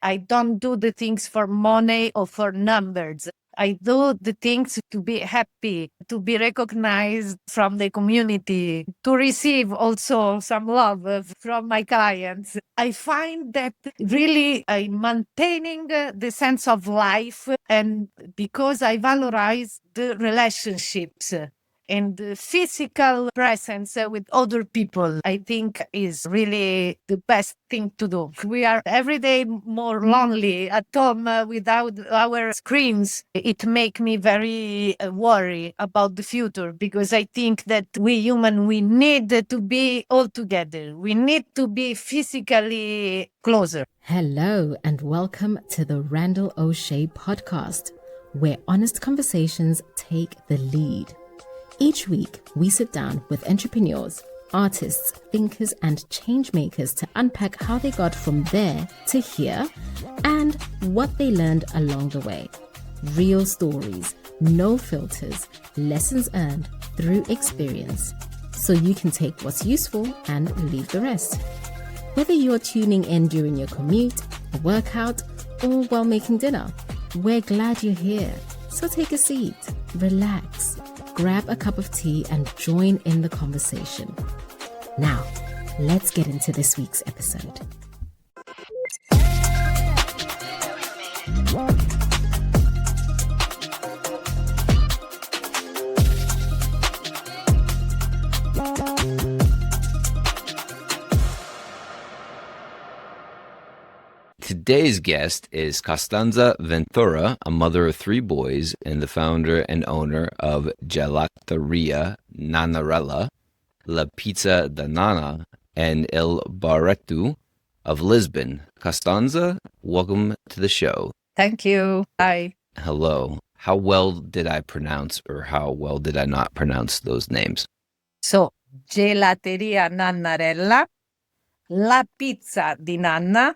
I don't do the things for money or for numbers. I do the things to be happy, to be recognized from the community, to receive also some love from my clients. I find that really I'm maintaining the sense of life, and because I valorize the relationships and the physical presence with other people, I think is really the best thing to do. We are every day more lonely at home without our screens. It makes me very worried about the future, because I think that we human, we need to be all together. We need to be physically closer. Hello and welcome to the Randall Osché podcast, where honest conversations take the lead. Each week, we sit down with entrepreneurs, artists, thinkers, and change makers to unpack how they got from there to here and what they learned along the way. Real stories, no filters, lessons earned through experience. So you can take what's useful and leave the rest. Whether you're tuning in during your commute, a workout, or while making dinner, we're glad you're here. So take a seat, relax, grab a cup of tea, and join in the conversation. Now, let's get into this week's episode. Today's guest is Costanza Ventura, a mother of 3 boys and the founder and owner of Gelateria, Nannarella, La Pizza da Nana, and El Baretto of Lisbon. Costanza, welcome to the show. Thank you. Hi. Hello. How well did I pronounce, or how well did I not pronounce those names? So, Gelateria Nannarella, La Pizza di Nanna,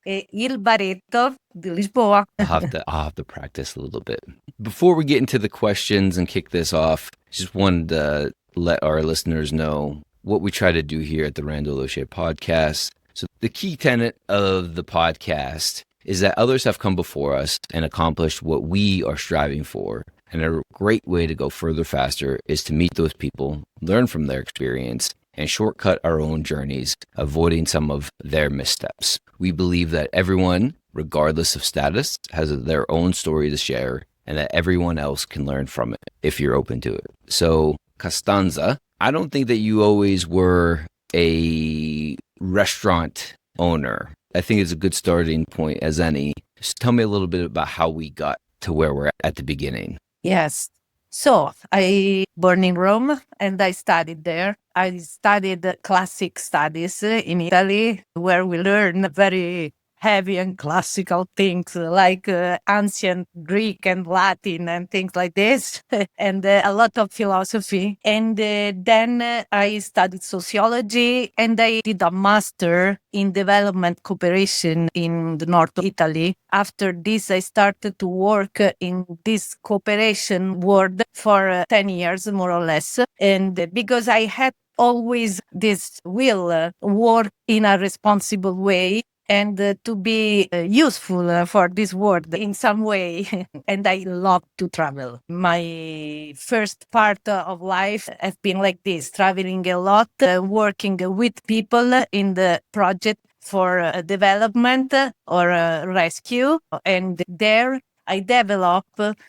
e Il Baretto di Lisboa. I'll have to practice a little bit. Before we get into the questions and kick this off, just wanted to let our listeners know what we try to do here at the Randall Osché podcast. So the key tenet of the podcast is that others have come before us and accomplished what we are striving for. And a great way to go further faster is to meet those people, learn from their experience, and shortcut our own journeys, avoiding some of their missteps. We believe that everyone, regardless of status, has their own story to share, and that everyone else can learn from it if you're open to it. So, Costanza, I don't think that you always were a restaurant owner. I think it's a good starting point as any. Just tell me a little bit about how we got to where we're at the beginning. Yes. So I born in Rome and I studied there. I studied classic studies in Italy, where we learn very heavy and classical things like ancient Greek and Latin and things like this, and a lot of philosophy. And then I studied sociology, and I did a master in development cooperation in the north of Italy. After this, I started to work in this cooperation world for 10 years, more or less. And because I had always this will work in a responsible way, and to be useful for this world in some way. And I love to travel. My first part of life has been like this, traveling a lot, working with people in the project for development or rescue. And there I develop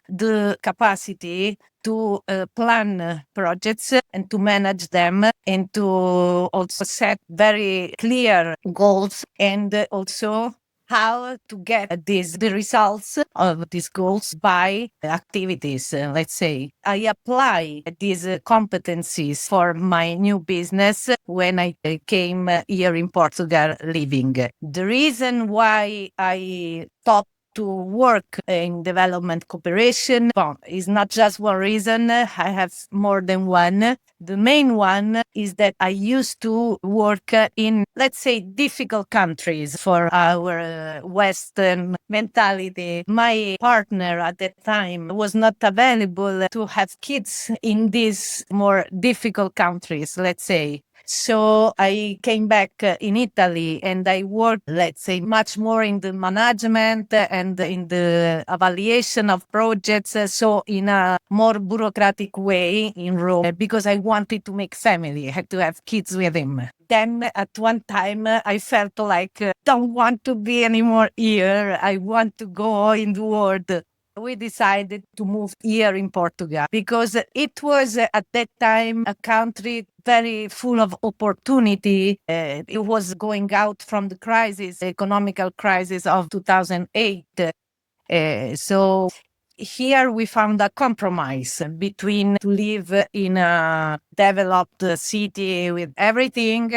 the capacity to plan projects and to manage them, and to also set very clear goals, and also how to get the results of these goals by activities, let's say. I apply these competencies for my new business when I came here in Portugal living. The reason why I thought to work in development cooperation is not just one reason. I have more than one. The main one is that I used to work in, let's say, difficult countries for our Western mentality. My partner at that time was not available to have kids in these more difficult countries, let's say. So I came back in Italy and I worked, let's say, much more in the management and in the evaluation of projects. So in a more bureaucratic way in Rome, because I wanted to make family, I had to have kids with him. Then at one time I felt like don't want to be anymore here. I want to go in the world. We decided to move here in Portugal because it was at that time a country very full of opportunity. It was going out from the crisis, economical crisis of 2008. So here we found a compromise between to live in a developed city with everything,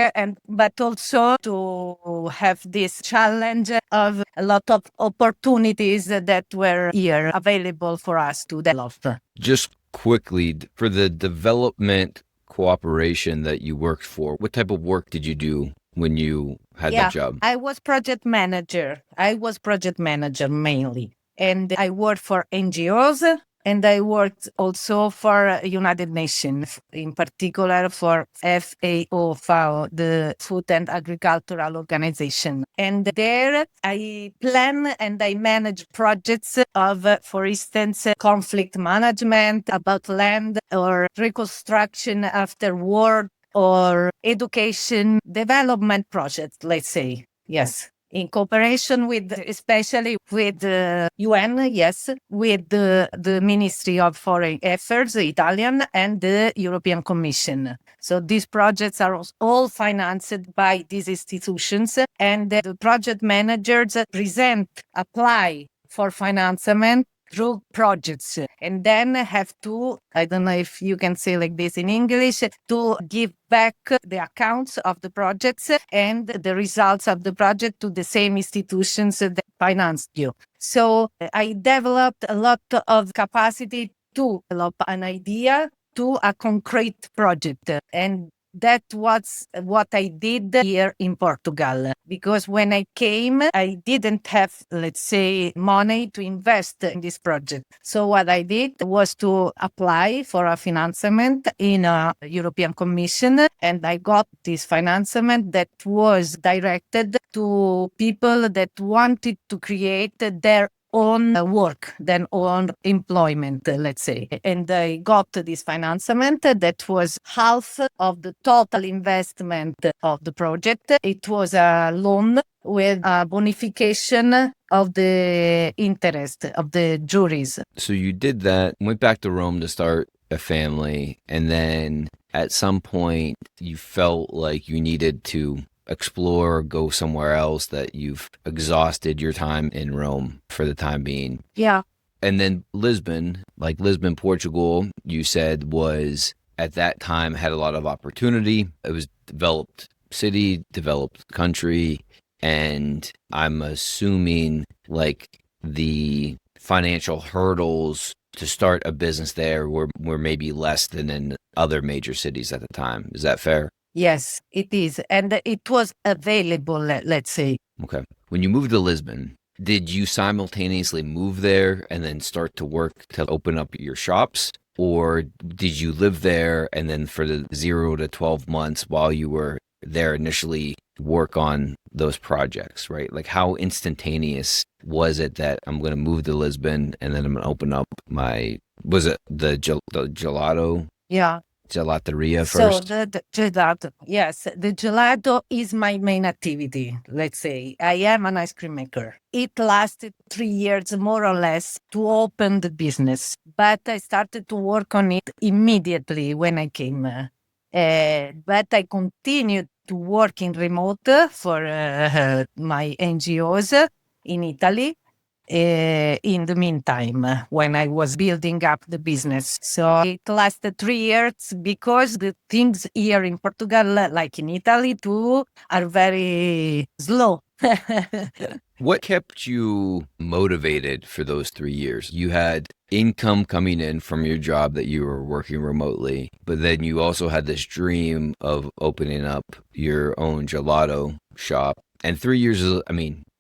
but also to have this challenge of a lot of opportunities that were here available for us to develop. Just quickly, for the development cooperation that you worked for, what type of work did you do when you had that job? I was project manager. I was project manager mainly. And I worked for NGOs and I worked also for United Nations, in particular for FAO, the Food and Agricultural Organization. And there I plan and I manage projects of, for instance, conflict management about land or reconstruction after war or education development projects, let's say. Yes. In cooperation with, especially with the UN, yes, with the Ministry of Foreign Affairs, the Italian, and the European Commission. So these projects are all financed by these institutions, and the project managers apply for financement through projects, and then have to, I don't know if you can say like this in English, to give back the accounts of the projects and the results of the project to the same institutions that financed you. So I developed a lot of capacity to develop an idea to a concrete project. And that was what I did here in Portugal. Because when I came, I didn't have, let's say, money to invest in this project. So what I did was to apply for a financement in a European Commission. And I got this financement that was directed to people that wanted to create their own work than on employment, let's say. And I got this financement that was half of the total investment of the project. It was a loan with a bonification of the interest of the juries. So you did that, went back to Rome to start a family, and then at some point you felt like you needed to explore, go somewhere else, that you've exhausted your time in Rome for the time being. Yeah. And then Lisbon, Portugal, you said was at that time had a lot of opportunity. It was developed city, developed country, and I'm assuming like the financial hurdles to start a business there were maybe less than in other major cities at the time. Is that fair? Yes, it is. And it was available, let's say. Okay. When you moved to Lisbon, did you simultaneously move there and then start to work to open up your shops? Or did you live there and then for the 0 to 12 months while you were there initially work on those projects, right? Like how instantaneous was it that I'm going to move to Lisbon and then I'm going to open up was it the Gelato? Yeah. Gelateria first? So the gelato, yes, the gelato is my main activity, let's say. I am an ice cream maker. It lasted 3 years, more or less, to open the business. But I started to work on it immediately when I came. But I continued to work in remote for my NGOs in Italy. In the meantime, when I was building up the business. So it lasted 3 years because the things here in Portugal, like in Italy too, are very slow. What kept you motivated for those 3 years? You had income coming in from your job that you were working remotely, but then you also had this dream of opening up your own gelato shop. And 3 years is,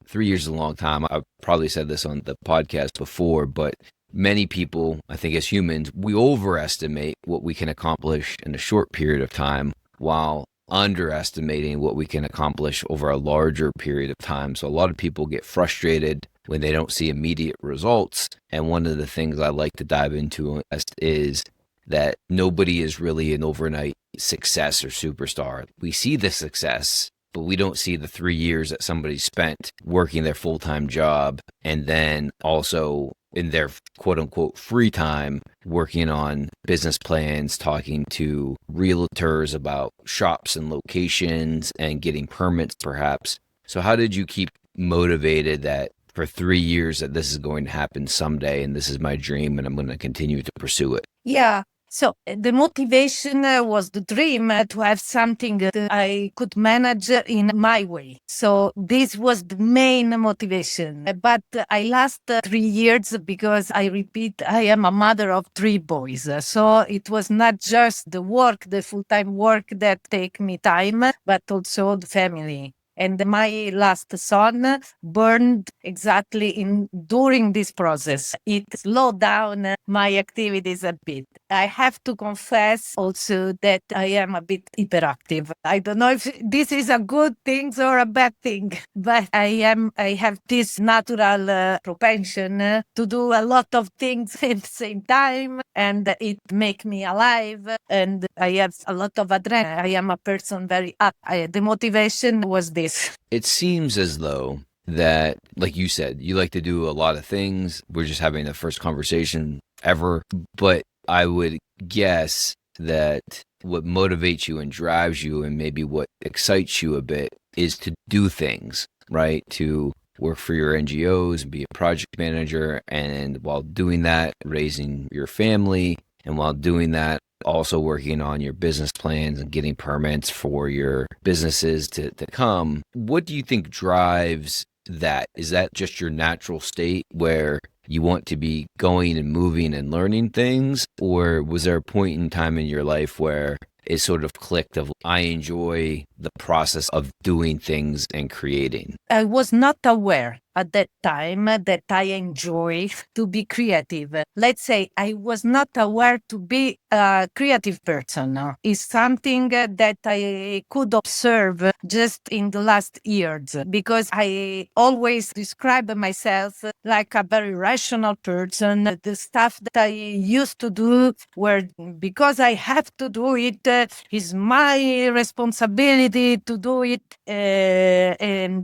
3 years is a long time. I've probably said this on the podcast before, but many people, I think as humans, we overestimate what we can accomplish in a short period of time, while underestimating what we can accomplish over a larger period of time. So a lot of people get frustrated when they don't see immediate results. And one of the things I like to dive into is that nobody is really an overnight success or superstar. We see the success, but we don't see the 3 years that somebody spent working their full-time job and then also in their quote unquote free time working on business plans, talking to realtors about shops and locations and getting permits perhaps. So how did you keep motivated that for 3 years that this is going to happen someday and this is my dream and I'm going to continue to pursue it? Yeah. So the motivation was the dream to have something that I could manage in my way. So this was the main motivation. But I last 3 years because I repeat, I am a mother of 3 boys. So it was not just the work, the full-time work that take me time, but also the family. And my last son burned exactly during this process. It slowed down my activities a bit. I have to confess also that I am a bit hyperactive. I don't know if this is a good thing or a bad thing, but I have this natural propension to do a lot of things at the same time, and it makes me alive, and I have a lot of adrenaline. I am a person very active. The motivation was this. It seems as though that, like you said, you like to do a lot of things. We're just having the first conversation ever, but I would guess that what motivates you and drives you and maybe what excites you a bit is to do things, right? To work for your NGOs and be a project manager. And while doing that, raising your family. And while doing that, also working on your business plans and getting permits for your businesses to come. What do you think drives that? Is that just your natural state where you want to be going and moving and learning things? Or was there a point in time in your life where it sort of clicked of, I enjoy the process of doing things and creating? I was not aware at that time that I enjoy to be creative. Let's say I was not aware to be a creative person. It's something that I could observe just in the last years, because I always describe myself like a very rational person. The stuff that I used to do were because I have to do it, is my responsibility to do it, and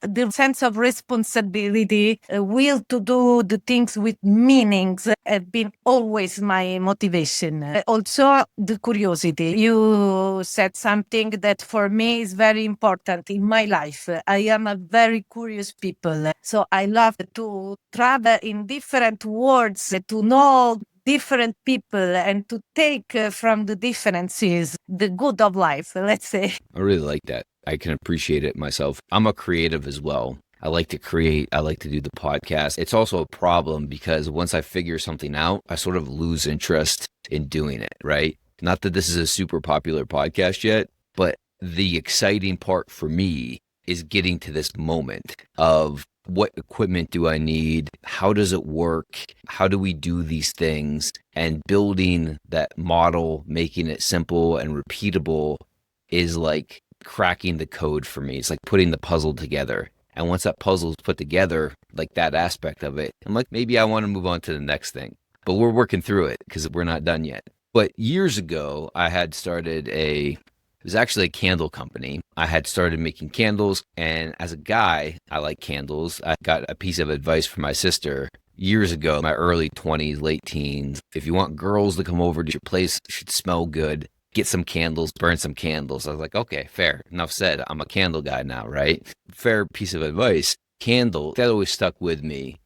the sense of responsibility, will to do the things with meanings, have been always my motivation. Also, the curiosity. You said something that for me is very important in my life. I am a very curious people. So I love to travel in different worlds, to know different people and to take from the differences the good of life, let's say. I really like that. I can appreciate it myself. I'm a creative as well. I like to create. I like to do the podcast. It's also a problem because once I figure something out, I sort of lose interest in doing it, right? Not that this is a super popular podcast yet, but the exciting part for me is getting to this moment of what equipment do I need? How does it work? How do we do these things? And building that model, making it simple and repeatable is like cracking the code for me. It's like putting the puzzle together. And once that puzzle is put together, like that aspect of it, I'm like, maybe I want to move on to the next thing. But we're working through it because we're not done yet. But years ago, I had started it was actually a candle company. I had started making candles. And as a guy, I like candles. I got a piece of advice from my sister years ago, my early 20s, late teens. If you want girls to come over to your place, it should smell good. Get some candles, burn some candles. I was like, okay, fair. Enough said. I'm a candle guy now, right? Fair piece of advice. Candle, that always stuck with me.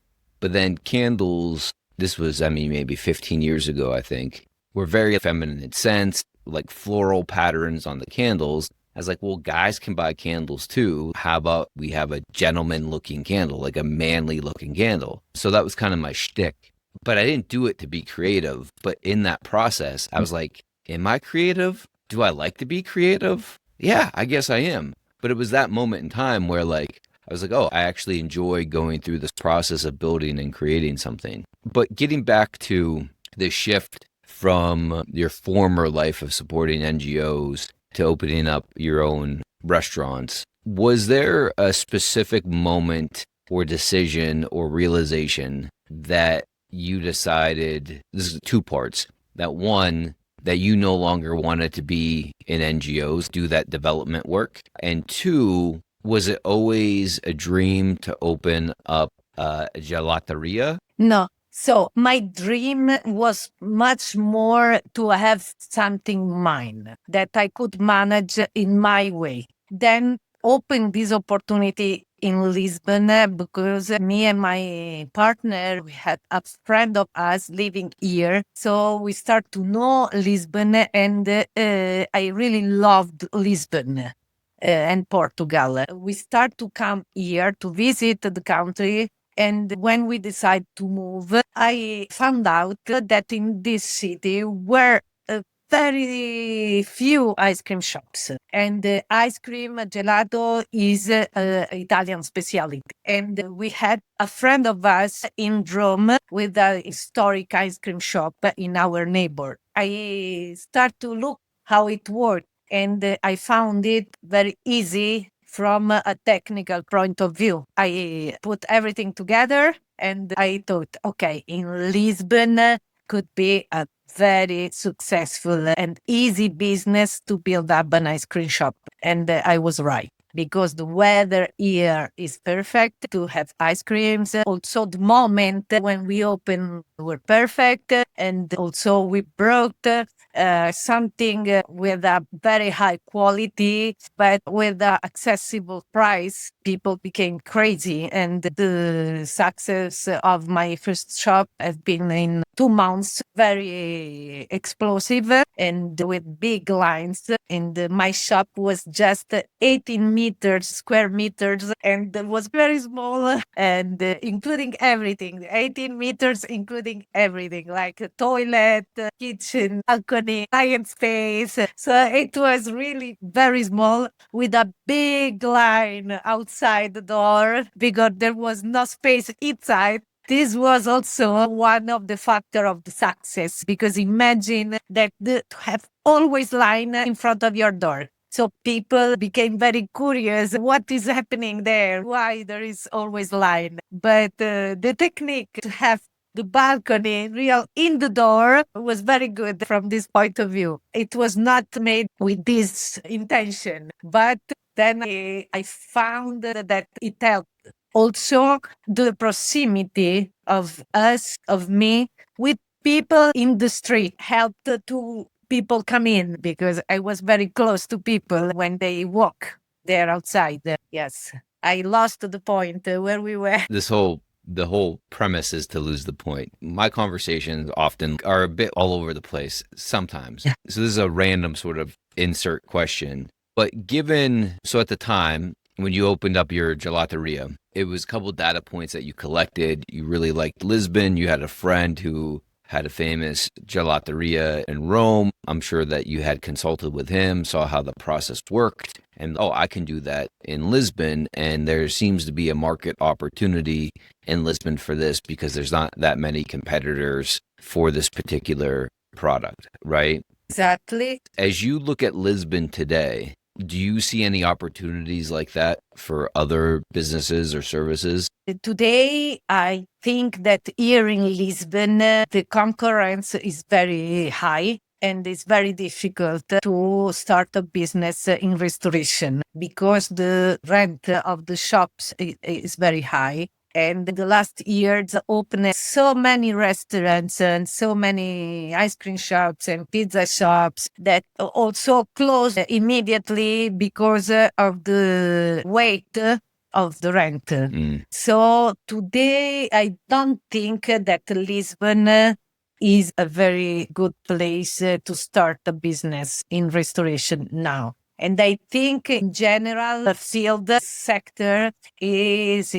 But then candles, this was, maybe 15 years ago, I think, were very feminine in sense, like floral patterns on the candles. I was like, well, guys can buy candles too. How about we have a gentleman looking candle, like a manly looking candle? So that was kind of my shtick. But I didn't do it to be creative. But in that process, I was like, am I creative? Do I like to be creative? Yeah, I guess I am. But it was that moment in time where I was like, oh, I actually enjoy going through this process of building and creating something. But getting back to the shift from your former life of supporting NGOs to opening up your own restaurants. Was there a specific moment or decision or realization that you decided, this is two parts, that one, that you no longer wanted to be in NGOs, do that development work? And two, was it always a dream to open up a gelateria? No. So my dream was much more to have something mine that I could manage in my way. Then open this opportunity in Lisbon because me and my partner, we had a friend of us living here. So we start to know Lisbon and I really loved Lisbon. And Portugal. We start to come here to visit the country. And when we decide to move, I found out that in this city were very few ice cream shops. And ice cream gelato is Italian specialty. And we had a friend of us in Rome with a historic ice cream shop in our neighbor. I start to look how it worked. And I found it very easy from a technical point of view. I put everything together and I thought, okay, in Lisbon could be a very successful and easy business to build up an ice cream shop. And I was right. Because the weather here is perfect to have ice creams. Also, the moment when we opened were perfect. And also, we brought something with a very high quality, but with an accessible price. People became crazy. And the success of my first shop has been in 2 months, very explosive and with big lines. And my shop was just 18 square meters and it was very small and including everything, 18 meters, including everything like a toilet, kitchen, balcony, client space. So it was really very small with a big line outside the door because there was no space inside. This was also one of the factor of the success because imagine that to have always line in front of your door. So people became very curious. What is happening there? Why there is always line? But the technique to have the balcony real in the door was very good from this point of view. It was not made with this intention, but then I found that it helped. Also, the proximity of us, of me, with people in the street helped to people come in because I was very close to people when they walk there outside. Yes, I lost the point where we were. The whole premise is to lose the point. My conversations often are a bit all over the place sometimes. Yeah. So this is a random sort of insert question. But so at the time when you opened up your gelateria, it was a couple of data points that you collected. You really liked Lisbon. You had a friend who had a famous gelateria in Rome. I'm sure that you had consulted with him, saw how the process worked, and I can do that in Lisbon. And there seems to be a market opportunity in Lisbon for this because there's not that many competitors for this particular product, right? Exactly. As you look at Lisbon today, do you see any opportunities like that for other businesses or services? Today, I think that here in Lisbon, the concurrence is very high and it's very difficult to start a business in restoration because the rent of the shops is very high. And in the last years, opened so many restaurants and so many ice cream shops and pizza shops that also closed immediately because of the weight of the rent. So today, I don't think that Lisbon is a very good place to start a business in restoration now. And I think in general, the field sector is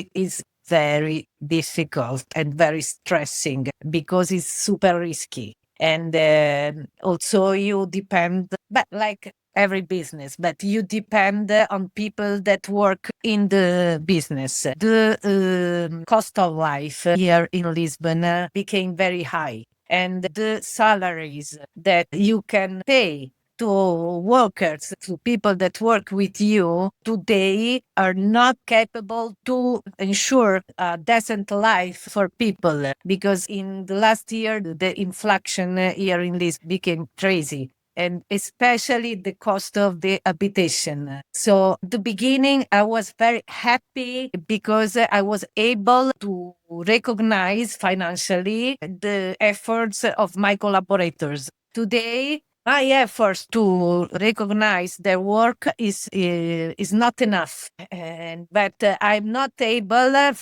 very difficult and very stressing because it's super risky. And also you depend, but like every business, but you depend on people that work in the business. The cost of life here in Lisbon became very high. And the salaries that you can pay to workers, to people that work with you today are not capable to ensure a decent life for people because in the last year, the inflation here in Lisbon became crazy and especially the cost of the habitation. So at the beginning, I was very happy because I was able to recognize financially the efforts of my collaborators. Today, my efforts to recognize their work is not enough, and but I'm not able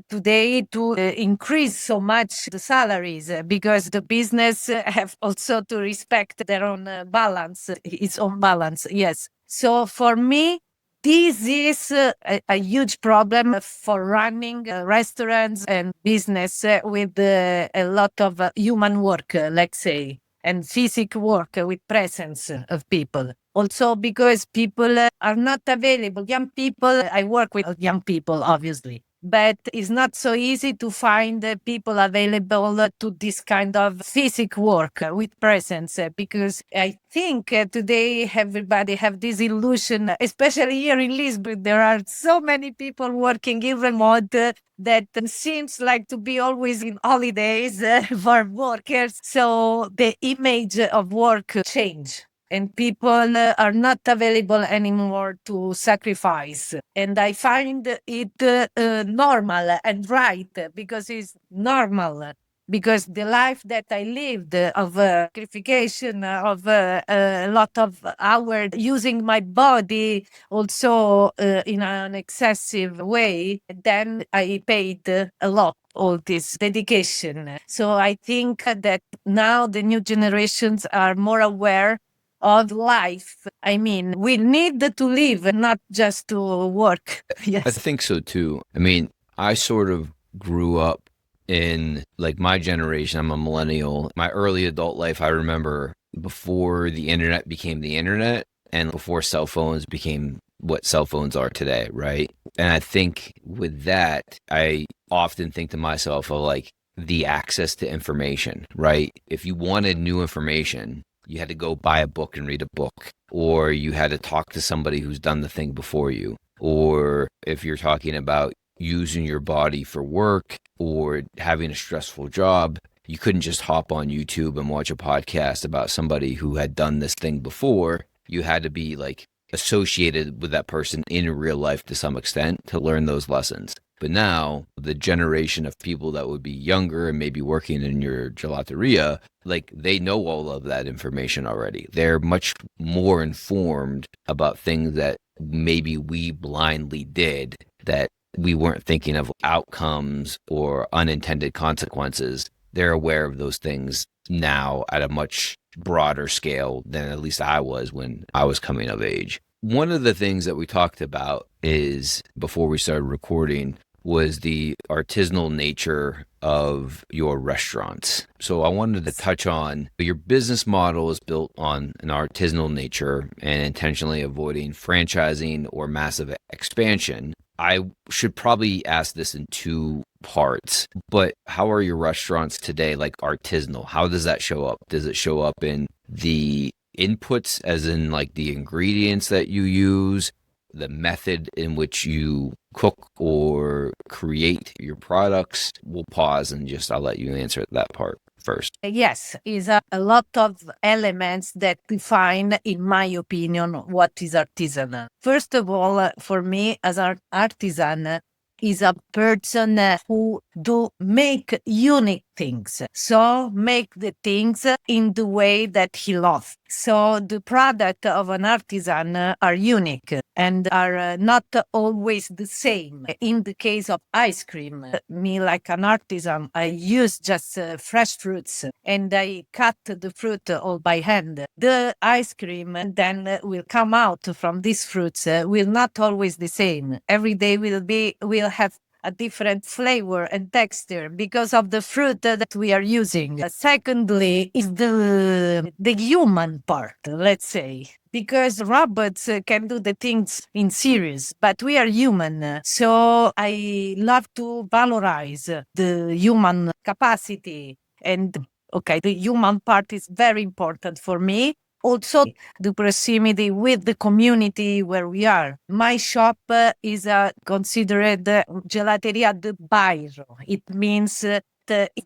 today to increase so much the salaries because the business have also to respect their own balance, its own balance. Yes. So for me, this is a huge problem for running restaurants and business with a lot of human work, let's say, and physical work with presence of people. Also because people are not available. Young people, I work with young people, obviously, but it's not so easy to find people available to this kind of physical work with presence because I think today everybody have this illusion, especially here in Lisbon, there are so many people working in remote that seems like to be always in holidays for workers. So the image of work change and people are not available anymore to sacrifice. And I find it normal and right because it's normal. Because the life that I lived of sacrification, of a lot of hours using my body also in an excessive way, then I paid a lot all this dedication. So I think that now the new generations are more aware of life. I mean, we need to live, not just to work. I Yes. think so too. I mean, I sort of grew up in like my generation. I'm a millennial. My early adult life, I remember before the internet became the internet and before cell phones became what cell phones are today, right? And I think with that, I often think to myself of like the access to information, right? If you wanted new information, you had to go buy a book and read a book, or you had to talk to somebody who's done the thing before you. Or if you're talking about using your body for work or having a stressful job, you couldn't just hop on YouTube and watch a podcast about somebody who had done this thing before. You had to be like associated with that person in real life to some extent to learn those lessons. But now the generation of people that would be younger and maybe working in your gelateria, like they know all of that information already. They're much more informed about things that maybe we blindly did, that we weren't thinking of outcomes or unintended consequences. They're aware of those things now at a much broader scale than at least I was when I was coming of age. One of the things that we talked about is before we started recording was the artisanal nature of your restaurants. So I wanted to touch on your business model is built on an artisanal nature and intentionally avoiding franchising or massive expansion. I should probably ask this in two parts, but how are your restaurants today, like artisanal? How does that show up? Does it show up in the inputs, as in like the ingredients that you use, the method in which you cook or create your products? We'll pause and just I'll let you answer that part first. Yes, is a lot of elements that define, in my opinion, what is artisanal. First of all, for me, as an artisan, is a person who do make unique things. So make the things in the way that he loves. So the product of an artisan are unique and are not always the same. In the case of ice cream, me like an artisan, I use just fresh fruits and I cut the fruit all by hand. The ice cream then will come out from these fruits will not always the same. Every day will have a different flavor and texture because of the fruit that we are using. Secondly, is the human part, let's say, because robots can do the things in series, but we are human. So I love to valorize the human capacity and okay, the human part is very important for me. Also, the proximity with the community where we are. My shop is considered Gelateria de Bairro. It means the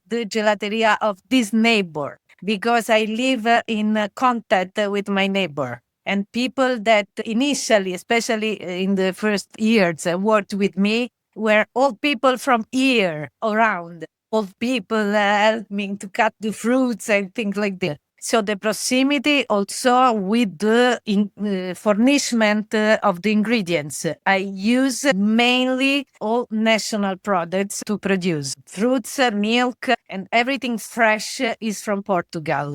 gelateria of this neighbor, because I live in contact with my neighbor. And people that initially, especially in the first years, worked with me were all people from here around. Old people helped me to cut the fruits and things like that. So the proximity also with the furnishment of the ingredients. I use mainly all national products to produce. Fruits, milk, and everything fresh is from Portugal.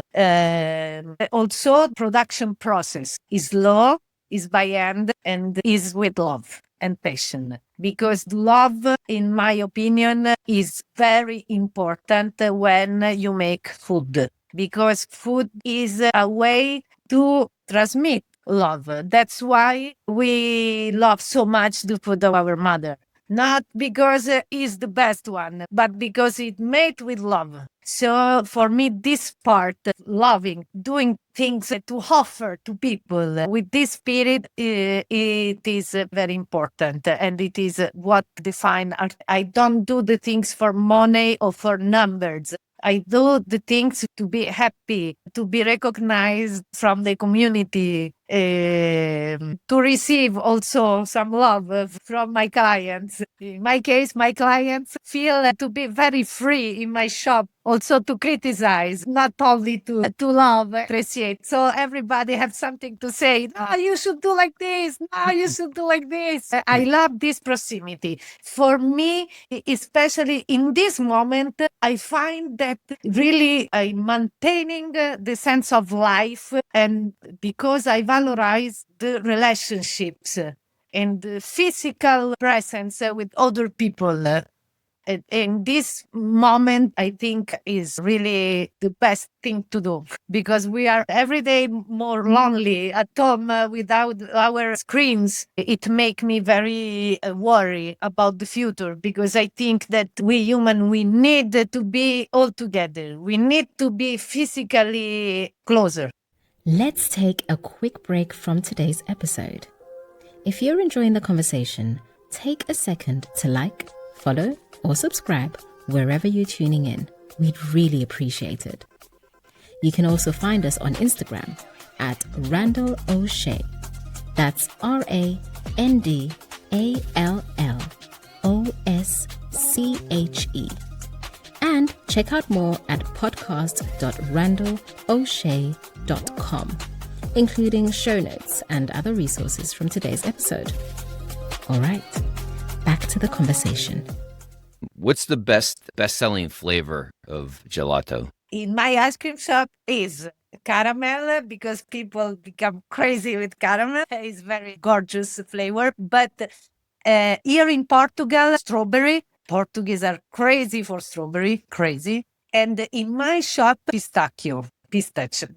Also, production process is slow, is by hand, and is with love and passion. Because love, in my opinion, is very important when you make food. Because food is a way to transmit love. That's why we love so much the food of our mother. Not because it's the best one, but because it's made with love. So for me, this part, loving, doing things to offer to people with this spirit, it is very important. And it is what defines art. I don't do the things for money or for numbers. I do the things to be happy, to be recognized from the community, to receive also some love from my clients. In my case, my clients feel to be very free in my shop, also to criticize, not only to love, appreciate. So everybody have something to say. No, you should do like this. No, you should do like this. I love this proximity. For me, especially in this moment, I find that really I'm maintaining the sense of life, and because I valorize the relationships and the physical presence with other people. In this moment, I think is really the best thing to do, because we are every day more lonely at home without our screens. It makes me very worried about the future, because I think that we human, we need to be all together. We need to be physically closer. Let's take a quick break from today's episode. If you're enjoying the conversation, take a second to like, follow, or subscribe wherever you're tuning in. We'd really appreciate it. You can also find us on Instagram at Randall Osché. That's RANDALLOSCHE. And check out more at podcast.randallosche.com, including show notes and other resources from today's episode. All right, back to the conversation. What's the best-selling flavor of gelato? In my ice cream shop is caramel, because people become crazy with caramel. It's very gorgeous flavor. But here in Portugal, strawberry. Portuguese are crazy for strawberry, crazy. And in my shop, pistachio.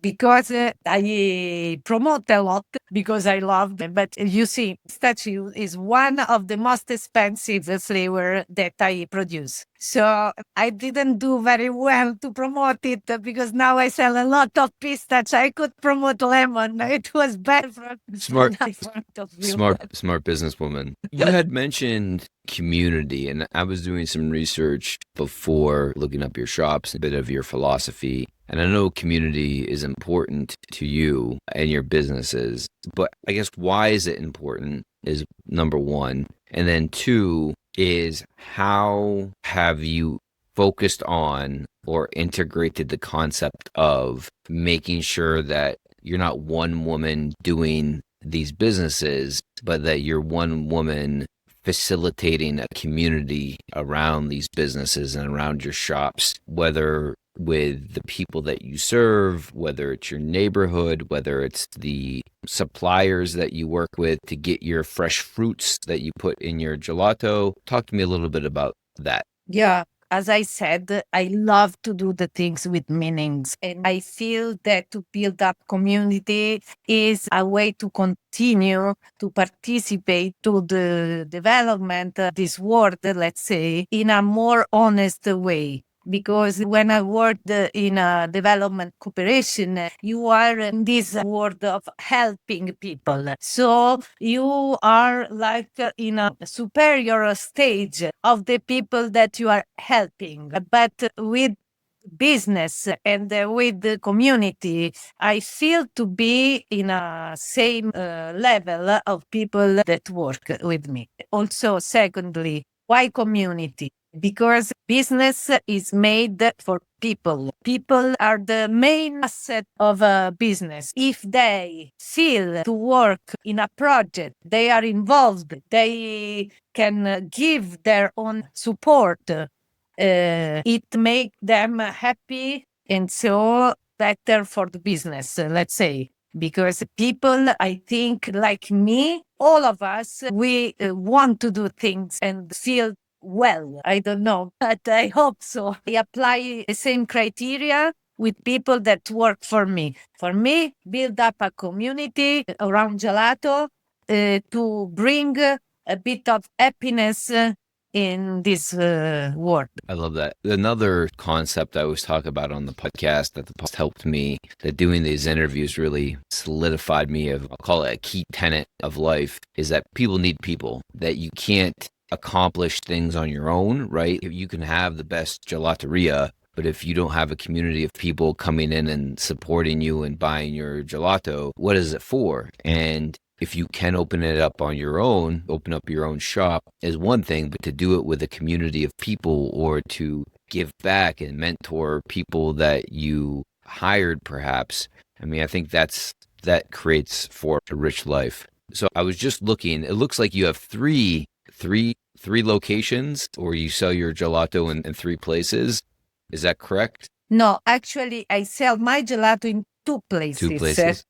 Because I promote a lot, because I love them. But you see, pistachio is one of the most expensive flavor that I produce. So I didn't do very well to promote it, because now I sell a lot of pistachio. I could promote lemon. It was bad for Smart. my point of view. Smart businesswoman. You had mentioned community, and I was doing some research before looking up your shops, a bit of your philosophy. And I know community is important to you and your businesses, but I guess why is it important is number one. And then two is, how have you focused on or integrated the concept of making sure that you're not one woman doing these businesses, but that you're one woman facilitating a community around these businesses and around your shops, whether with the people that you serve, whether it's your neighborhood, whether it's the suppliers that you work with to get your fresh fruits that you put in your gelato. Talk to me a little bit about that. Yeah. As I said, I love to do the things with meanings. And I feel that to build up community is a way to continue to participate to the development of this world, let's say, in a more honest way. because when I worked in a development cooperation, you are in this world of helping people. So you are like in a superior stage of the people that you are helping. But with business and with the community, I feel to be in a same level of people that work with me. Also, secondly, why community? Because business is made for people. People are the main asset of a business. If they feel to work in a project, they are involved, they can give their own support, it make them happy and so better for the business, let's say. Because people, I think, like me, all of us, we want to do things and feel well. I don't know, but I hope so. I apply the same criteria with people that work for me. For me, build up a community around gelato to bring a bit of happiness in this world. I love that. Another concept I always talk about on the podcast that the podcast helped me, that doing these interviews really solidified me of, I'll call it a key tenet of life, is that people need people, that you can't accomplish things on your own, right? You can have the best gelateria, but if you don't have a community of people coming in and supporting you and buying your gelato, what is it for? And if you can open it up on your own, open up your own shop is one thing, but to do it with a community of people or to give back and mentor people that you hired perhaps, I mean, I think that creates for a rich life. So I was just looking, it looks like you have three locations, or you sell your gelato in 3 places. Is that correct? No, actually, I sell my gelato in 2 places. 2 places.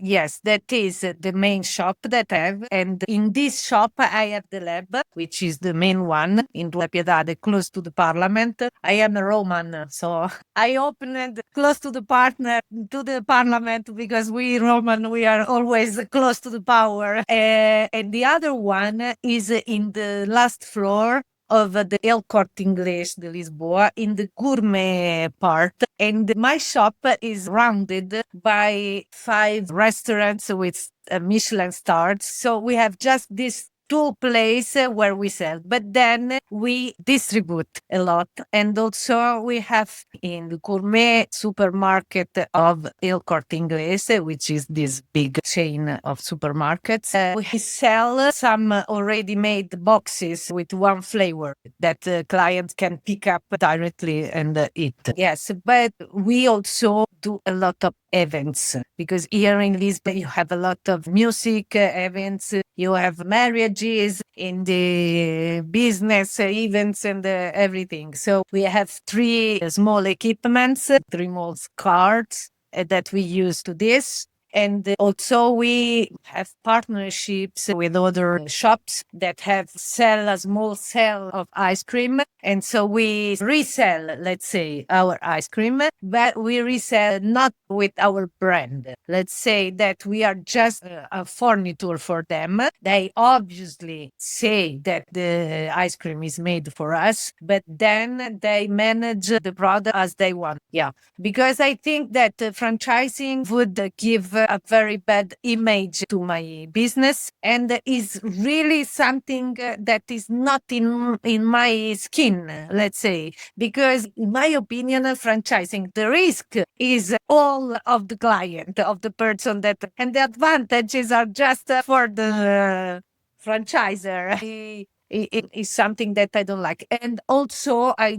Yes, that is the main shop that I have. And in this shop, I have the lab, which is the main one in La Piedade, close to the parliament. I am a Roman, so I opened close to the parliament because we Roman, we are always close to the power. And the other one is in the last floor of the Corte Inglés de Lisboa in the gourmet part. And my shop is surrounded by 5 restaurants with Michelin stars. So we have just these 2 places where we sell, but then we distribute a lot. And also we have in the gourmet supermarket of El Corte Inglés, which is this big chain of supermarkets, we sell some already made boxes with one flavor that clients can pick up directly and eat. Yes, but we also do a lot of events because here in Lisbon you have a lot of music events, you have marriages in the business events and everything. So we have 3 small equipments, 3 small carts that we use to this. And also we have partnerships with other shops that sell a small sale of ice cream. And so we resell, let's say, our ice cream, but we resell not with our brand. Let's say that we are just a furniture for them. They obviously say that the ice cream is made for us, but then they manage the product as they want. Yeah, because I think that franchising would give a very bad image to my business and is really something that is not in my skin, let's say, because in my opinion, franchising, the risk is all of the client, of the person and the advantages are just for the franchisor. It is something that I don't like. And also, I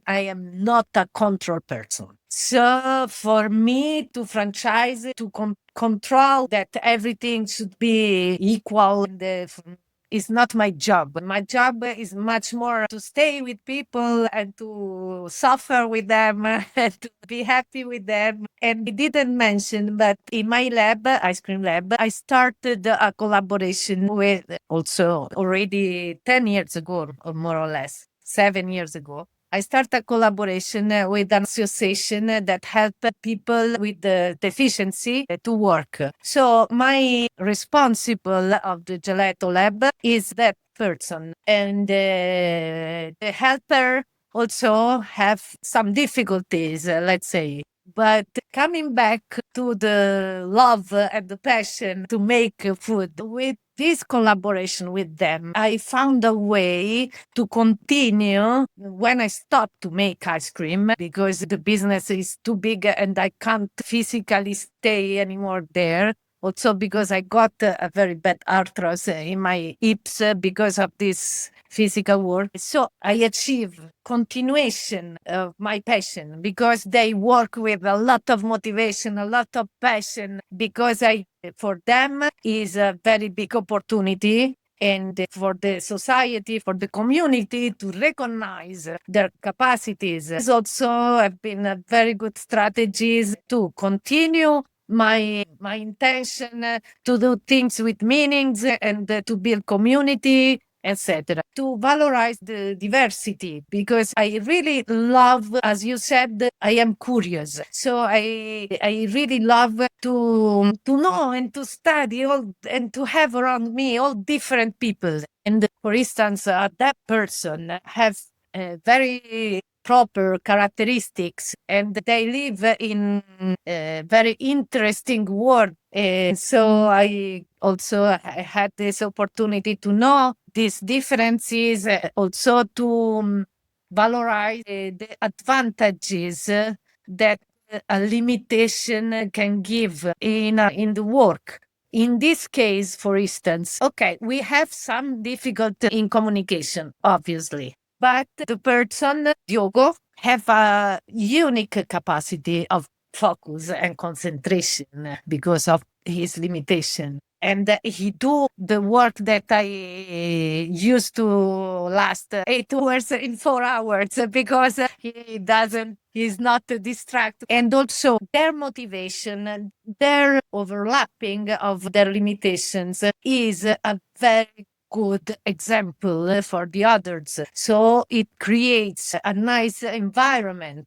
am not a control person. So for me to franchise, to control that everything should be equal is not my job. My job is much more to stay with people and to suffer with them and to be happy with them. And I didn't mention, but in my lab, ice cream lab, I started a collaboration with also already 10 years ago, or more or less, 7 years ago. I started a collaboration with an association that help people with the deficiency to work. So my responsible of the Gelato Lab is that person. And the helper also have some difficulties, let's say. But coming back to the love and the passion to make food, with this collaboration with them, I found a way to continue when I stopped to make ice cream because the business is too big and I can't physically stay anymore there. Also because I got a very bad arthritis in my hips because of this physical work. So I achieve continuation of my passion because they work with a lot of motivation, a lot of passion, because for them is a very big opportunity and for the society, for the community to recognize their capacities. This also have been a very good strategies to continue my intention to do things with meanings and to build community, etc. To valorize the diversity because I really love, as you said, I am curious. So I really love to know and to study all and to have around me all different people. And for instance, that person has very proper characteristics and they live in a very interesting world. So I also had this opportunity to know these differences, also to valorize the advantages that a limitation can give in the work. In this case, for instance, okay, we have some difficulty in communication, obviously. But the person, Diogo, have a unique capacity of focus and concentration because of his limitation. And he do the work that I used to last 8 hours in 4 hours because he's not distracted. And also their motivation, their overlapping of their limitations is a very good example for the others. So it creates a nice environment,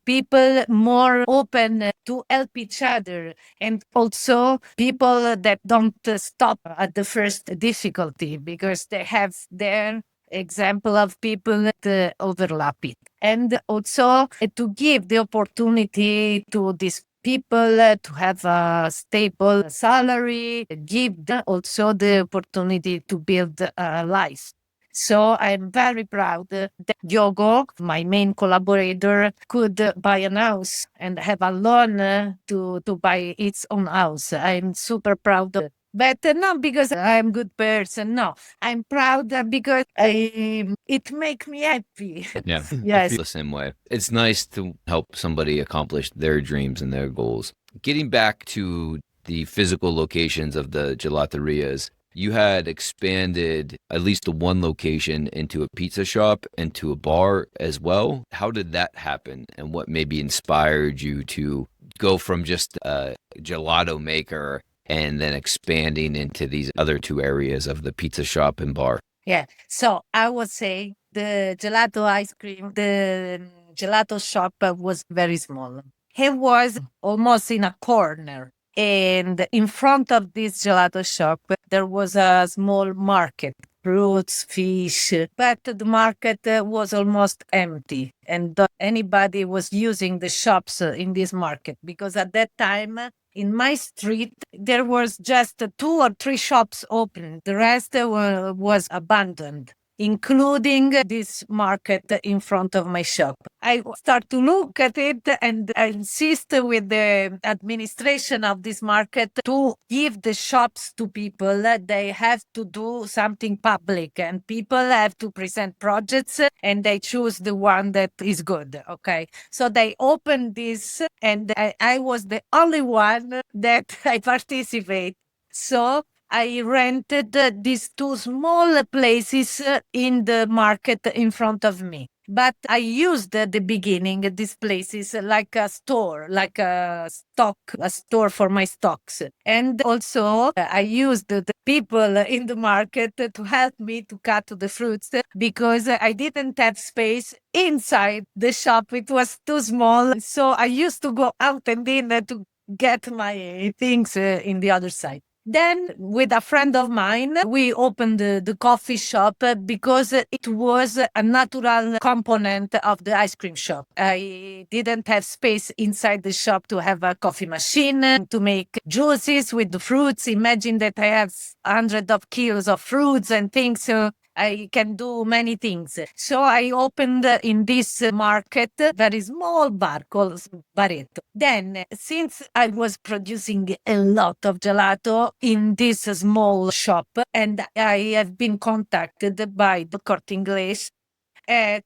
people more open to help each other, and also people that don't stop at the first difficulty because they have their example of people that overlap it. And also to give the opportunity to these people to have a stable salary, give them also the opportunity to build a life. So I'm very proud that Diogo, my main collaborator, could buy a house and have a loan to buy its own house. I'm super proud of it. But not because I'm a good person. No, I'm proud because it makes me happy. Yeah, I Yes. feel the same way. It's nice to help somebody accomplish their dreams and their goals. Getting back to the physical locations of the gelaterias, you had expanded at least the one location into a pizza shop and to a bar as well. How did that happen? And what maybe inspired you to go from just a gelato maker and then expanding into these other two areas of the pizza shop and bar? Yeah. So I would say the gelato ice cream, the gelato shop was very small. It was almost in a corner. And in front of this gelato shop, there was a small market, fruits, fish, but the market was almost empty. And anybody was using the shops in this market because at that time, in my street, there was just 2 or 3 shops open. The rest was abandoned, including this market in front of my shop. I start to look at it and I insist with the administration of this market to give the shops to people. They have to do something public and people have to present projects and they choose the one that is good. Okay. So they opened this and I was the only one that I participate. So I rented these 2 small places in the market in front of me. But I used at the beginning these places like a store, like a store for my stocks. And also I used the people in the market to help me to cut the fruits because I didn't have space inside the shop. It was too small. So I used to go out and in to get my things in the other side. Then, with a friend of mine, we opened the coffee shop because it was a natural component of the ice cream shop. I didn't have space inside the shop to have a coffee machine, to make juices with the fruits. Imagine that I have hundreds of kilos of fruits and things. So I can do many things. So I opened in this market a very small bar called Baretto. Then, since I was producing a lot of gelato in this small shop, and I have been contacted by the Corte Inglés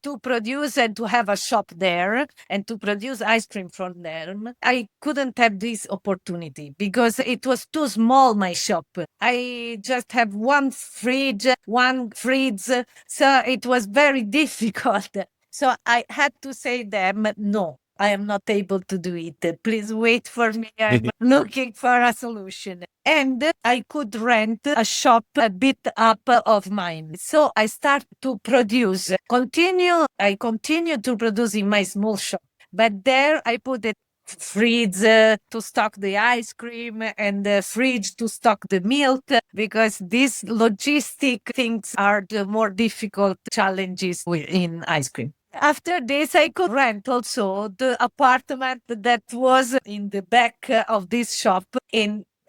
to produce and to have a shop there and to produce ice cream from them, I couldn't have this opportunity because it was too small, my shop. I just have one fridge, one freeze. So it was very difficult. So I had to say them, no, I am not able to do it. Please wait for me. I'm looking for a solution. And I could rent a shop a bit up of mine. So I start to produce, I continue to produce in my small shop. But there I put it fridge to stock the ice cream and the fridge to stock the milk because these logistic things are the more difficult challenges in ice cream. After this, I could rent also the apartment that was in the back of this shop.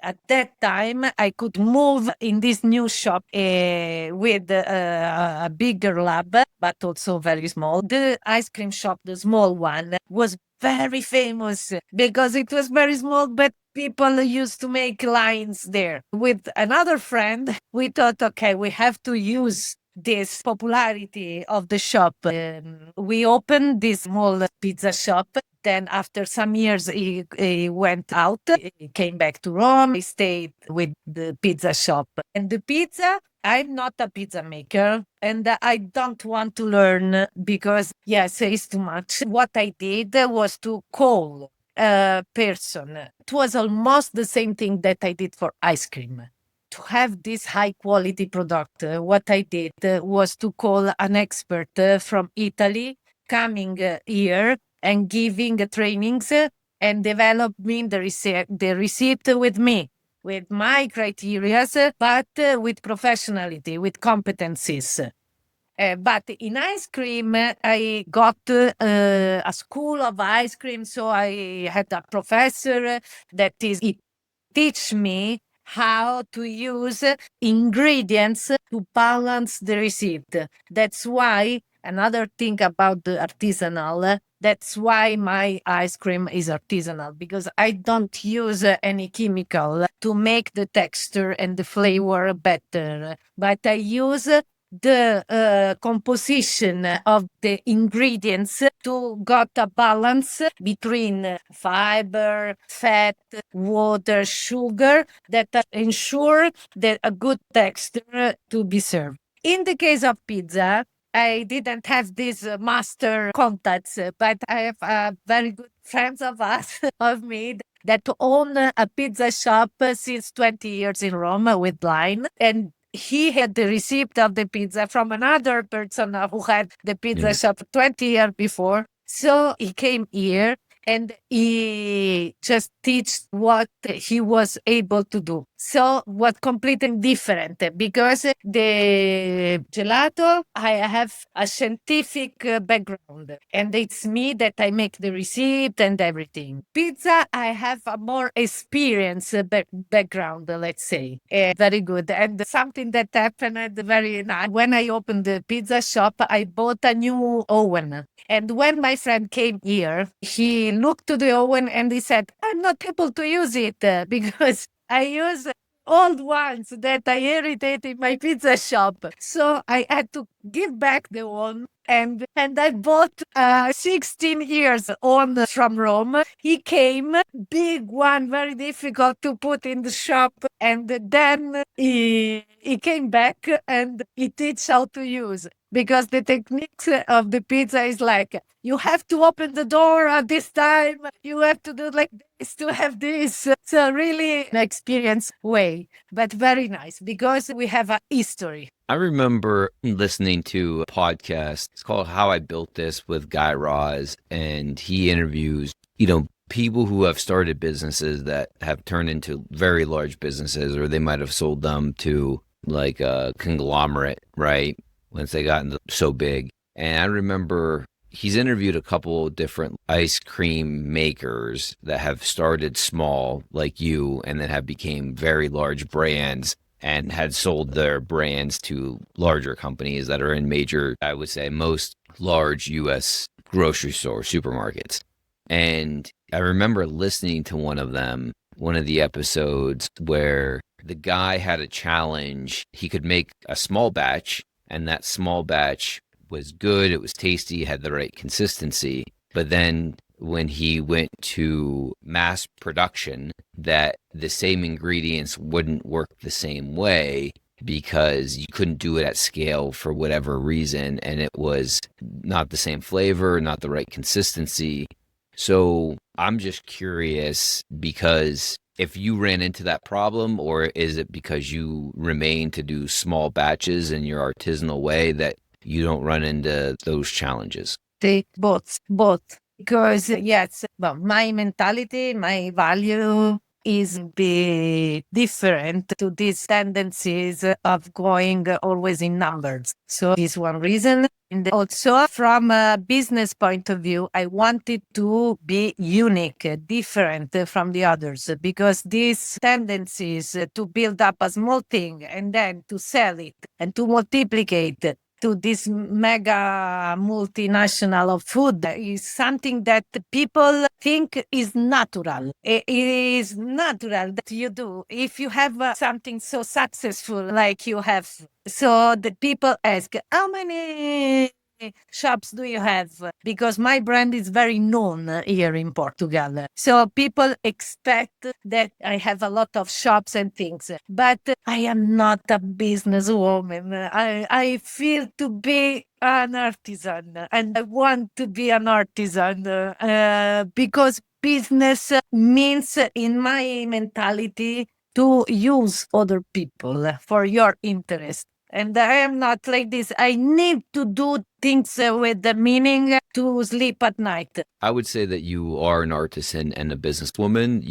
At that time, I could move in this new shop with a bigger lab, but also very small. The ice cream shop, the small one, was very famous because it was very small, but people used to make lines there. With another friend, we thought, okay, we have to use this popularity of the shop. We opened this small pizza shop. Then after some years, he went out. He came back to Rome. He stayed with the pizza shop. And the pizza, I'm not a pizza maker and I don't want to learn because, yes, it's too much. What I did was to call a person. It was almost the same thing that I did for ice cream. To have this high quality product, what I did was to call an expert from Italy coming here and giving trainings and developing the receipt with me, with my criteria, but with professionality, with competencies. But in ice cream, I got a school of ice cream. So I had a professor he teach me how to use ingredients to balance the receipt. That's why another thing about the artisanal, that's why my ice cream is artisanal, because I don't use any chemical to make the texture and the flavor better, but I use the composition of the ingredients to got a balance between fiber, fat, water, sugar that ensure that a good texture to be served. In the case of pizza, I didn't have these master contacts, but I have very good friends of us, of me, that own a pizza shop since 20 years in Rome with line. And he had the receipt of the pizza from another person who had the pizza shop 20 years before. So he came here and he just teach what he was able to do. So what completely different because the gelato, I have a scientific background and it's me that I make the receipt and everything. Pizza, I have a more experience background, let's say. Very good. And something that happened very nice. When I opened the pizza shop, I bought a new oven. And when my friend came here, he looked to the oven and he said, I'm not able to use it because I use old ones that I inherited in my pizza shop. So I had to give back the one. And I bought 16 years on from Rome. He came, big one, very difficult to put in the shop. And then he came back and he teach how to use. Because the techniques of the pizza is like, you have to open the door at this time. You have to do like this to have this. So really an experience way, but very nice because we have a history. I remember listening to a podcast. It's called How I Built This with Guy Raz, and he interviews, people who have started businesses that have turned into very large businesses, or they might have sold them to like a conglomerate, right? Once they got so big. And I remember he's interviewed a couple different ice cream makers that have started small like you and then have became very large brands and had sold their brands to larger companies that are in major, I would say, most large U.S. grocery store supermarkets. And I remember listening to one of the episodes where the guy had a challenge. He could make a small batch, and that small batch was good. It was tasty, had the right consistency. But then when he went to mass production, that the same ingredients wouldn't work the same way because you couldn't do it at scale for whatever reason. And it was not the same flavor, not the right consistency. So I'm just curious, because if you ran into that problem, or is it because you remain to do small batches in your artisanal way that you don't run into those challenges? Both. Because yes, well, my mentality, my value is be different to these tendencies of going always in numbers. So this is one reason. And also from a business point of view, I wanted to be unique, different from the others, because these tendencies to build up a small thing and then to sell it and to multiplicate to this mega multinational of food is something that people think is natural. It is natural that you do. If you have something so successful like you have, so the people ask, how many shops do you have? Because my brand is very known here in Portugal. So people expect that I have a lot of shops and things, but I am not a businesswoman. I feel to be an artisan, and I want to be an artisan because business means, in my mentality, to use other people for your interest. And I am not like this. I need to do things with the meaning to sleep at night. I would say that you are an artisan and a businesswoman.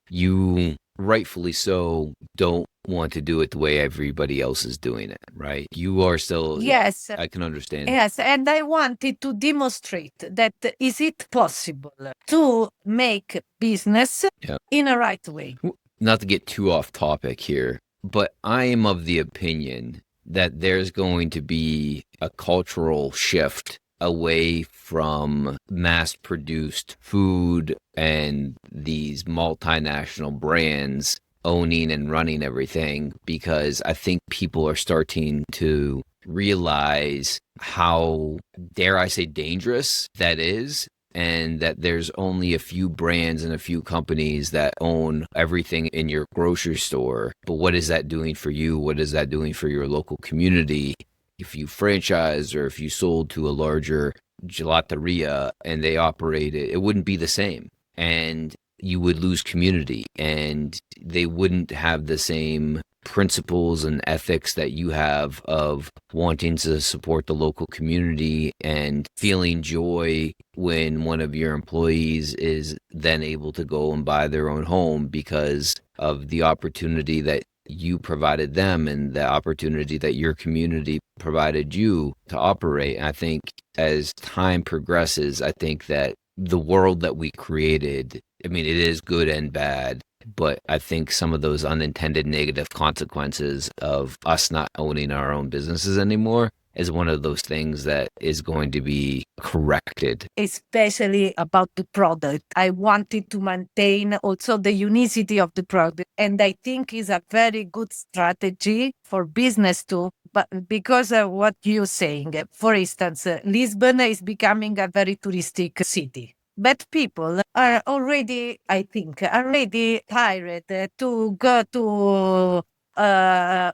You rightfully so don't want to do it the way everybody else is doing it, right? You are still, Yes. I can understand. Yes, and I wanted to demonstrate that is it possible to make business in a right way. Not to get too off topic here, but I am of the opinion that there's going to be a cultural shift away from mass-produced food and these multinational brands owning and running everything, because I think people are starting to realize how, dare I say, dangerous that is, and that there's only a few brands and a few companies that own everything in your grocery store. But what is that doing for you? What is that doing for your local community? If you franchise, or if you sold to a larger gelateria and they operate it, it wouldn't be the same. And you would lose community, and they wouldn't have the same principles and ethics that you have of wanting to support the local community and feeling joy when one of your employees is then able to go and buy their own home because of the opportunity that you provided them and the opportunity that your community provided you to operate. And I think as time progresses, I think that the world that we created, I mean, it is good and bad, but I think some of those unintended negative consequences of us not owning our own businesses anymore is one of those things that is going to be corrected. Especially about the product. I wanted to maintain also the unicity of the product. And I think is a very good strategy for business too. But because of what you're saying, for instance, Lisbon is becoming a very touristic city. But people are already, I think, already tired to go to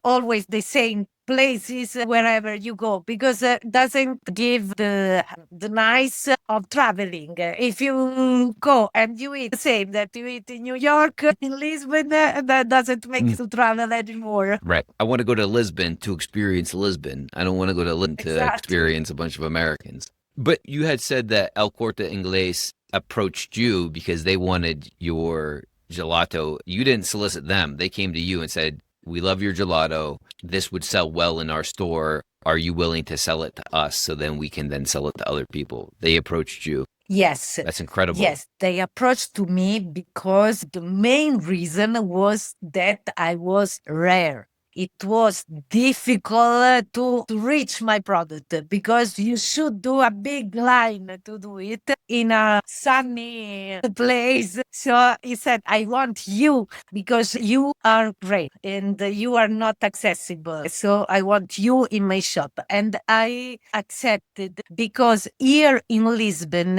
always the same places wherever you go, because it doesn't give the nice of traveling. If you go and you eat the same that you eat in New York, in Lisbon, that doesn't make you travel anymore. Right. I want to go to Lisbon to experience Lisbon. I don't want to go to Lisbon to Exactly. experience a bunch of Americans. But you had said that El Corte Inglés approached you because they wanted your gelato. You didn't solicit them. They came to you and said, "We love your gelato. This would sell well in our store. Are you willing to sell it to us so then we can then sell it to other people?" They approached you. Yes. That's incredible. Yes, they approached to me because the main reason was that I was rare. It was difficult to reach my product because you should do a big line to do it in a sunny place. So he said, I want you because you are great and you are not accessible. So I want you in my shop. And I accepted because here in Lisbon,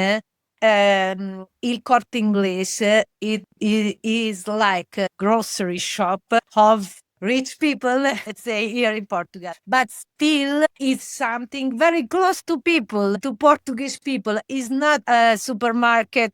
il Corte Inglés, it is like a grocery shop of rich people, let's say here in Portugal, but still it's something very close to people, to Portuguese people. It's not a supermarket,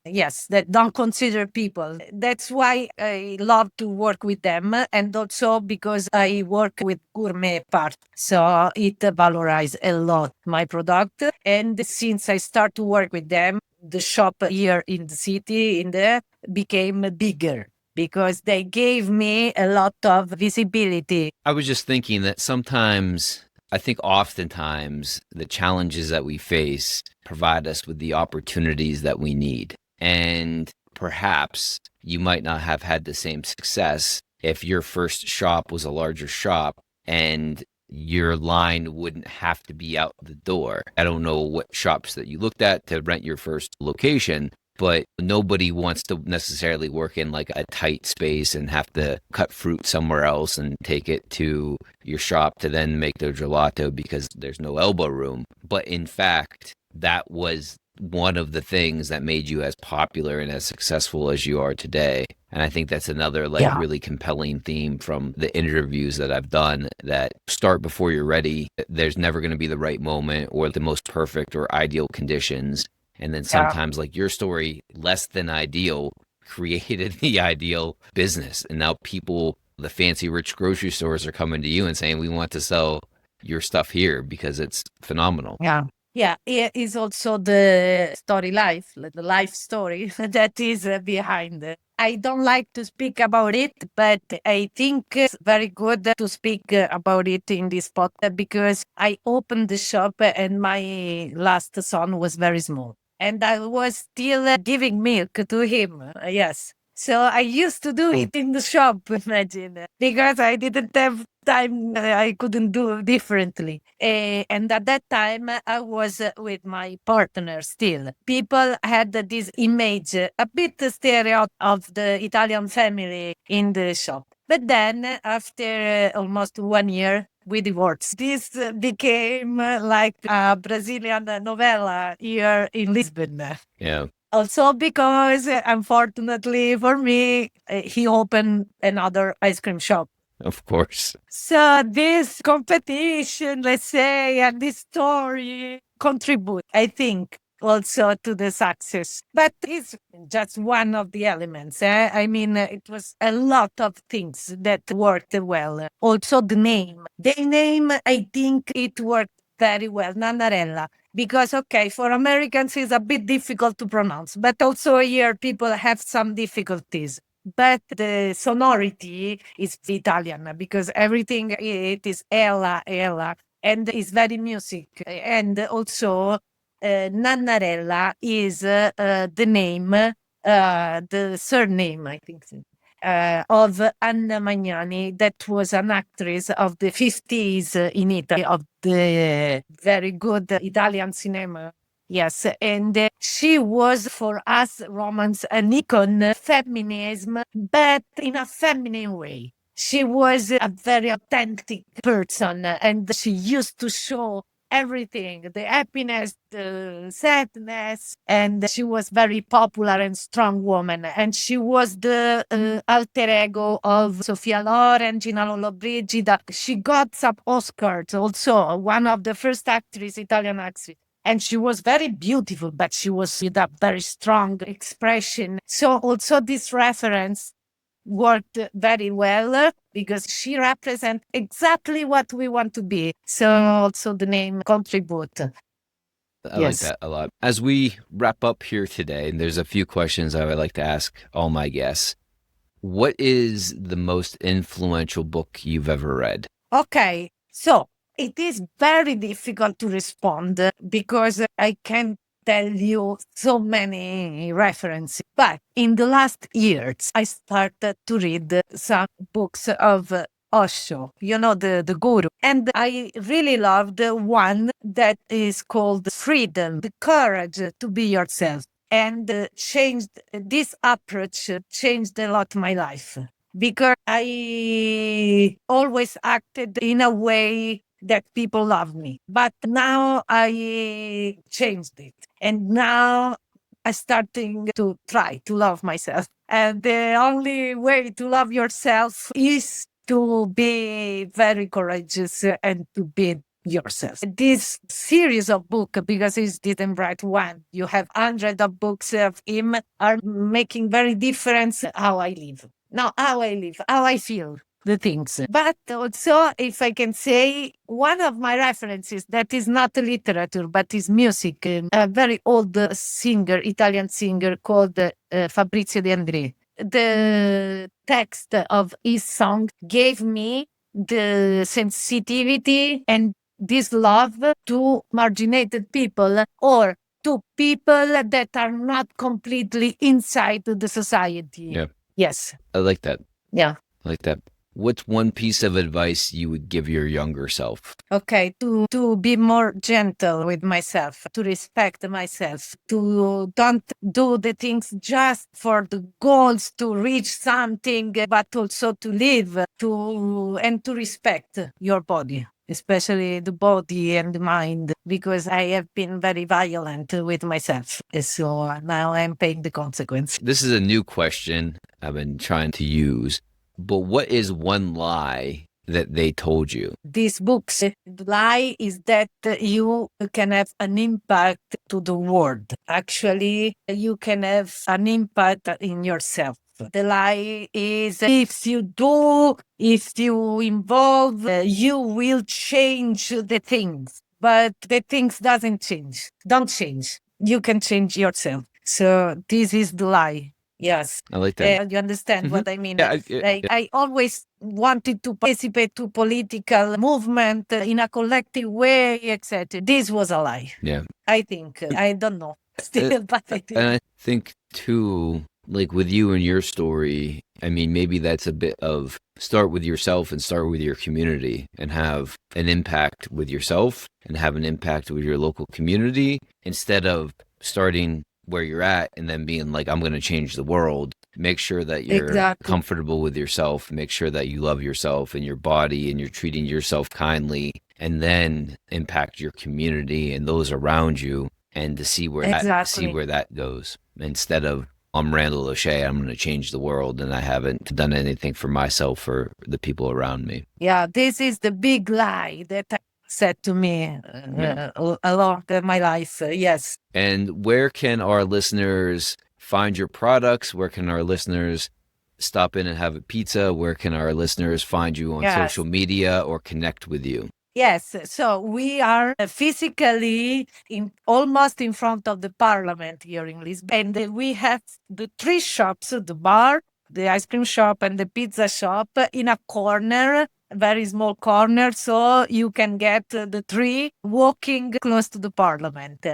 yes, that don't consider people. That's why I love to work with them, and also because I work with gourmet part. So it valorizes a lot my product. And since I start to work with them, the shop here in the city in there became bigger because they gave me a lot of visibility. I was just thinking that sometimes, I think oftentimes, the challenges that we face provide us with the opportunities that we need. And perhaps you might not have had the same success if your first shop was a larger shop and your line wouldn't have to be out the door. I don't know what shops that you looked at to rent your first location, but nobody wants to necessarily work in like a tight space and have to cut fruit somewhere else and take it to your shop to then make their gelato because there's no elbow room. But in fact, that was one of the things that made you as popular and as successful as you are today. And I think that's another really compelling theme from the interviews that I've done, that start before you're ready. There's never going to be the right moment or the most perfect or ideal conditions. And then sometimes, like your story, less than ideal created the ideal business. And now people, the fancy rich grocery stores are coming to you and saying, we want to sell your stuff here because it's phenomenal. Yeah. Yeah, it is also the story life, the life story that is behind it. I don't like to speak about it, but I think it's very good to speak about it in this podcast because I opened the shop and my last son was very small. And I was still giving milk to him. Yes. So I used to do it in the shop, imagine, because I didn't have time. I couldn't do differently. And at that time, I was with my partner still. People had this image, a bit stereo of the Italian family in the shop. But then, after almost 1 year, we divorced. This became like a Brazilian novella here in Lisbon. Yeah. Also because, unfortunately for me, he opened another ice cream shop. Of course. So this competition, let's say, and this story contribute, I think, also to the success. But it's just one of the elements. I mean, it was a lot of things that worked well. Also the name. The name, I think it worked very well, Nannarella. Because, okay, for Americans, it's a bit difficult to pronounce, but also here people have some difficulties. But the sonority is Italian because everything it is Ella, Ella, and it's very music. And also, Nannarella is the name, the surname, I think, of Anna Magnani, that was an actress of the 50s in Italy, of the very good Italian cinema. Yes, and she was for us Romans an icon, feminism, but in a feminine way. She was a very authentic person, and she used to show everything, the happiness, the sadness, and she was very popular and strong woman. And she was the alter ego of Sofia Loren, Gina Lollobrigida. She got some Oscars also, one of the first actresses, Italian actresses. And she was very beautiful, but she was with a very strong expression. So also this reference worked very well because she represents exactly what we want to be. So also the name contribute. I like that a lot. As we wrap up here today, and there's a few questions I would like to ask all my guests. What is the most influential book you've ever read? Okay, so it is very difficult to respond because I can tell you so many references. But in the last years, I started to read some books of Osho, the guru. And I really loved the one that is called Freedom, the courage to be yourself. And changed this approach, changed a lot my life because I always acted in a way that people love me. But now I changed it. And now I'm starting to try to love myself. And the only way to love yourself is to be very courageous and to be yourself. This series of books, because he didn't write one, you have hundreds of books of him, are making very difference how I live. Not how I live, how I feel the things. But also, if I can say, one of my references that is not literature, but is music, a very old singer, Italian singer called Fabrizio De André. The text of his song gave me the sensitivity and this love to marginated people or to people that are not completely inside the society. Yeah. Yes. I like that. Yeah. I like that. What's one piece of advice you would give your younger self? Okay, to be more gentle with myself, to respect myself, to don't do the things just for the goals to reach something, but also to live, and to respect your body, especially the body and the mind, because I have been very violent with myself. So now I'm paying the consequence. This is a new question I've been trying to use. But what is one lie that they told you? These books, the lie is that you can have an impact to the world. Actually, you can have an impact in yourself. The lie is if you involve, you will change the things. But the things don't change. You can change yourself. So this is the lie. Yes. I like that. You understand what I mean? Yeah, I always wanted to participate to political movement in a collective way, etc. This was a lie. Yeah. I think. I don't know. Still, but I think. And I think too, like with you and your story, I mean, maybe that's a bit of start with yourself and start with your community and have an impact with yourself and have an impact with your local community instead of starting where you're at and then being like, I'm going to change the world. Make sure that you're comfortable with yourself. Make sure that you love yourself and your body and you're treating yourself kindly, and then impact your community and those around you, and to see where that goes. Instead of, I'm Randall Osché, I'm going to change the world, and I haven't done anything for myself or the people around me. Yeah, this is the big lie that said to me along my life. Yes. And where can our listeners find your products? Where can our listeners stop in and have a pizza? Where can our listeners find you on social media or connect with you? Yes, so we are physically almost in front of the parliament here in Lisbon. And we have the three shops, the bar, the ice cream shop, and the pizza shop in a corner, very small corner, so you can get the three walking close to the parliament.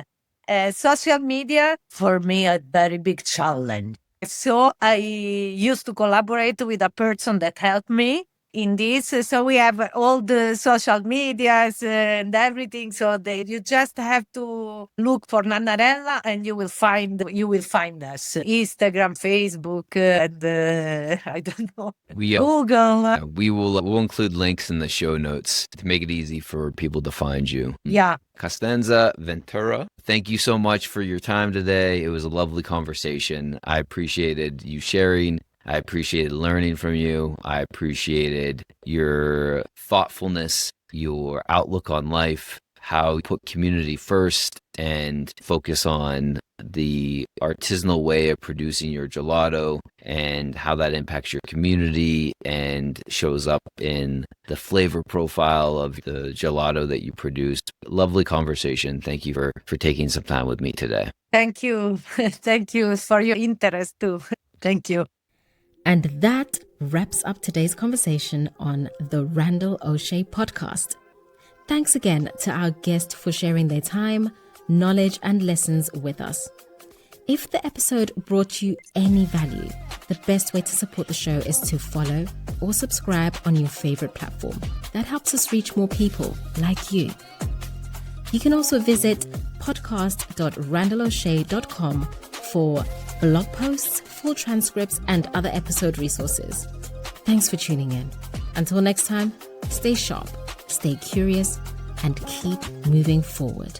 Social media, for me, a very big challenge. So I used to collaborate with a person that helped me in this. So we have all the social medias and everything. So you just have to look for Nannarella and you will find us. Instagram, Facebook, and I don't know, Google. We'll include links in the show notes to make it easy for people to find you. Yeah. Costanza, Ventura, thank you so much for your time today. It was a lovely conversation. I appreciated you sharing. I appreciated learning from you. I appreciated your thoughtfulness, your outlook on life, how you put community first and focus on the artisanal way of producing your gelato and how that impacts your community and shows up in the flavor profile of the gelato that you produce. Lovely conversation. Thank you for taking some time with me today. Thank you. Thank you for your interest too. Thank you. And that wraps up today's conversation on the Randall Osché podcast. Thanks again to our guests for sharing their time, knowledge, and lessons with us. If the episode brought you any value, the best way to support the show is to follow or subscribe on your favorite platform. That helps us reach more people like you. You can also visit podcast.randallosché.com for blog posts, full transcripts, and other episode resources. Thanks for tuning in. Until next time, stay sharp, stay curious, and keep moving forward.